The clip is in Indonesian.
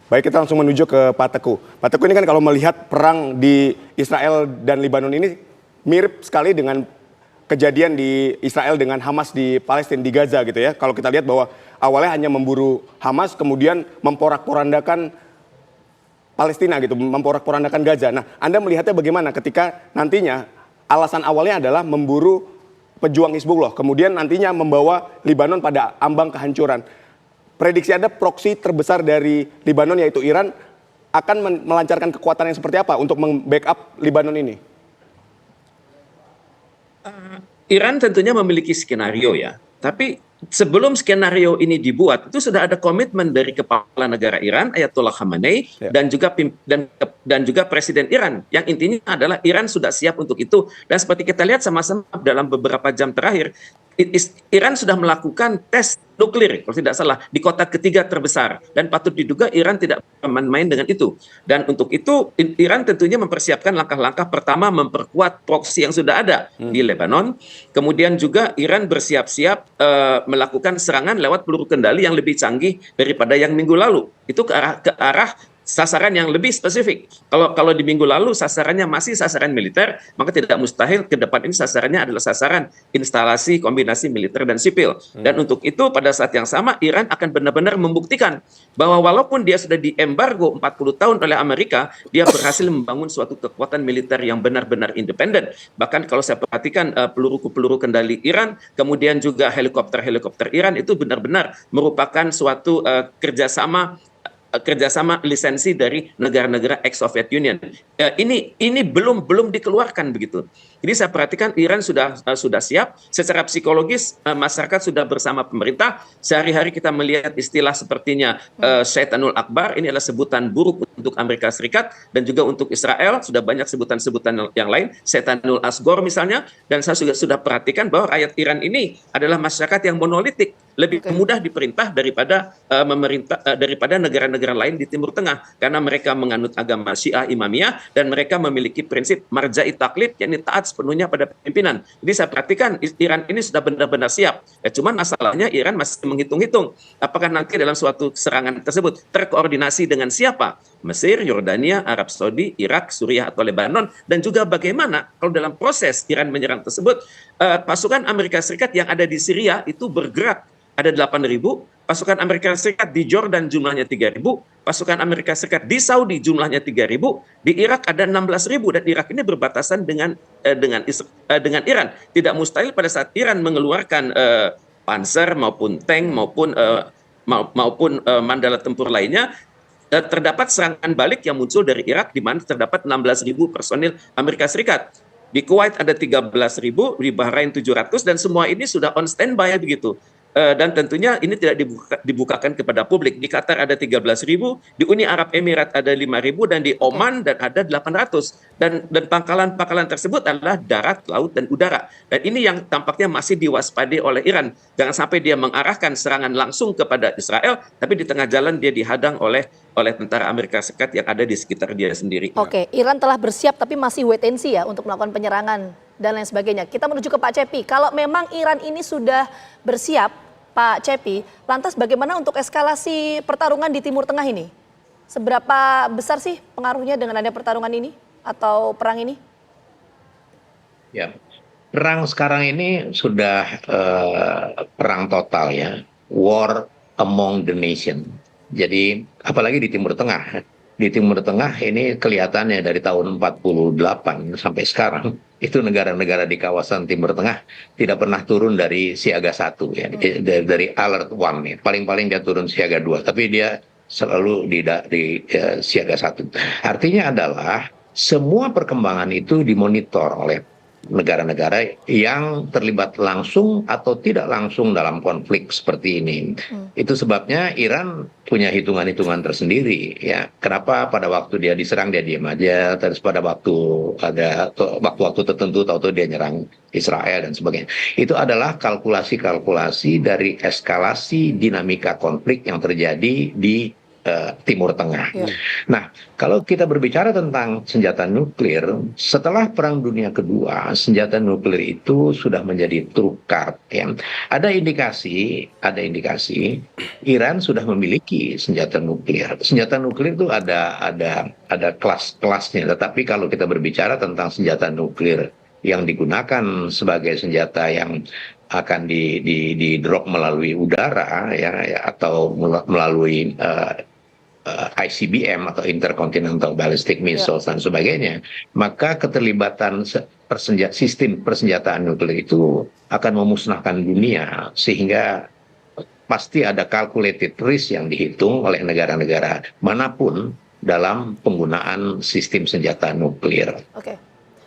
Baik, kita langsung menuju ke Pak Teguh. Pak Teguh, ini kan kalau melihat perang di Israel dan Lebanon ini mirip sekali dengan kejadian di Israel dengan Hamas di Palestina, di Gaza gitu ya. Kalau kita lihat bahwa awalnya hanya memburu Hamas, kemudian memporak-porandakan Palestina gitu, memporak-porandakan Gaza. Nah, Anda melihatnya bagaimana ketika nantinya alasan awalnya adalah memburu pejuang Hizbullah, kemudian nantinya membawa Lebanon pada ambang kehancuran. Prediksi Anda proksi terbesar dari Lebanon yaitu Iran akan melancarkan kekuatan yang seperti apa untuk membackup Lebanon ini? Iran tentunya memiliki skenario ya, tapi sebelum skenario ini dibuat itu sudah ada komitmen dari kepala negara Iran Ayatollah Khamenei dan juga Presiden Iran yang intinya adalah Iran sudah siap untuk itu, dan seperti kita lihat sama-sama dalam beberapa jam terakhir Iran sudah melakukan tes nuklir kalau tidak salah di kota ketiga terbesar, dan patut diduga Iran tidak main-main dengan itu. Dan untuk itu Iran tentunya mempersiapkan langkah-langkah pertama, memperkuat proksi yang sudah ada di Lebanon. Kemudian juga Iran bersiap-siap melakukan serangan lewat peluru kendali yang lebih canggih daripada yang minggu lalu. Itu ke arah sasaran yang lebih spesifik. Kalau di minggu lalu sasarannya masih sasaran militer, maka tidak mustahil ke depan ini sasarannya adalah sasaran instalasi kombinasi militer dan sipil. Dan untuk itu pada saat yang sama Iran akan benar-benar membuktikan bahwa walaupun dia sudah diembargo 40 tahun oleh Amerika, dia berhasil membangun suatu kekuatan militer yang benar-benar independen. Bahkan kalau saya perhatikan peluru kendali Iran, kemudian juga helikopter Iran itu benar-benar merupakan suatu kerjasama lisensi dari negara-negara ex-Soviet Union. Ini belum dikeluarkan begitu. Jadi saya perhatikan Iran sudah siap secara psikologis, masyarakat sudah bersama pemerintah. Sehari-hari kita melihat istilah sepertinya Syaitanul Akbar, ini adalah sebutan buruk untuk Amerika Serikat dan juga untuk Israel. Sudah banyak sebutan-sebutan yang lain, Syaitanul Asgor misalnya. Dan saya juga sudah perhatikan bahwa rakyat Iran ini adalah masyarakat yang monolitik, lebih mudah diperintah daripada negara-negara lain di Timur Tengah, karena mereka menganut agama Syiah Imamiyah dan mereka memiliki prinsip marja'i taklid, yakni taat sepenuhnya pada pimpinan. Jadi saya perhatikan Iran ini sudah benar-benar siap. Cuman masalahnya Iran masih menghitung-hitung apakah nanti dalam suatu serangan tersebut terkoordinasi dengan siapa? Mesir, Yordania, Arab Saudi, Irak, Suriah atau Lebanon, dan juga bagaimana kalau dalam proses Iran menyerang tersebut pasukan Amerika Serikat yang ada di Syria itu bergerak. Ada 8.000, pasukan Amerika Serikat di Jordan jumlahnya 3.000, pasukan Amerika Serikat di Saudi jumlahnya 3.000, di Irak ada 16.000, dan Irak ini berbatasan dengan Iran. Tidak mustahil pada saat Iran mengeluarkan panzer maupun tank maupun mandala tempur lainnya, terdapat serangan balik yang muncul dari Irak di mana terdapat 16.000 personil Amerika Serikat. Di Kuwait ada 13.000, di Bahrain 700, dan semua ini sudah on standby begitu. Dan tentunya ini tidak dibukakan kepada publik. Di Qatar ada 13.000, di Uni Arab Emirat ada 5.000, dan di Oman dan ada 800. Dan pangkalan tersebut adalah darat, laut, dan udara. Dan ini yang tampaknya masih diwaspadai oleh Iran. Jangan sampai dia mengarahkan serangan langsung kepada Israel, tapi di tengah jalan dia dihadang oleh tentara Amerika Serikat yang ada di sekitar dia sendiri. Oke, Iran telah bersiap tapi masih wait and see ya untuk melakukan penyerangan dan lain sebagainya. Kita menuju ke Pak Cepi. Kalau memang Iran ini sudah bersiap, Pak Cepi, lantas bagaimana untuk eskalasi pertarungan di Timur Tengah ini? Seberapa besar sih pengaruhnya dengan ada pertarungan ini atau perang ini? Ya, perang sekarang ini sudah perang total ya, war among the nation. Jadi apalagi di Timur Tengah. Di Timur Tengah ini kelihatannya dari tahun 48 sampai sekarang itu negara-negara di kawasan Timur Tengah tidak pernah turun dari siaga 1 ya, dari alert 1 ya. Paling-paling dia turun siaga 2, tapi dia selalu di siaga 1. Artinya adalah semua perkembangan itu dimonitor oleh negara-negara yang terlibat langsung atau tidak langsung dalam konflik seperti ini. Itu sebabnya Iran punya hitungan-hitungan tersendiri ya. Kenapa pada waktu dia diserang dia diam aja, terus pada waktu ada waktu-waktu tertentu tahu-tahu dia nyerang Israel dan sebagainya. Itu adalah kalkulasi-kalkulasi dari eskalasi dinamika konflik yang terjadi di Timur Tengah. Iya. Nah, kalau kita berbicara tentang senjata nuklir, setelah Perang Dunia Kedua, senjata nuklir itu sudah menjadi trump card. Ya. Ada indikasi Iran sudah memiliki senjata nuklir. Senjata nuklir itu ada kelas-kelasnya. Tetapi kalau kita berbicara tentang senjata nuklir yang digunakan sebagai senjata yang akan di drop melalui udara, atau melalui ICBM atau Intercontinental Ballistic Missiles dan sebagainya, maka keterlibatan sistem persenjataan nuklir itu akan memusnahkan dunia, sehingga pasti ada calculated risk yang dihitung oleh negara-negara manapun dalam penggunaan sistem senjata nuklir. Oke.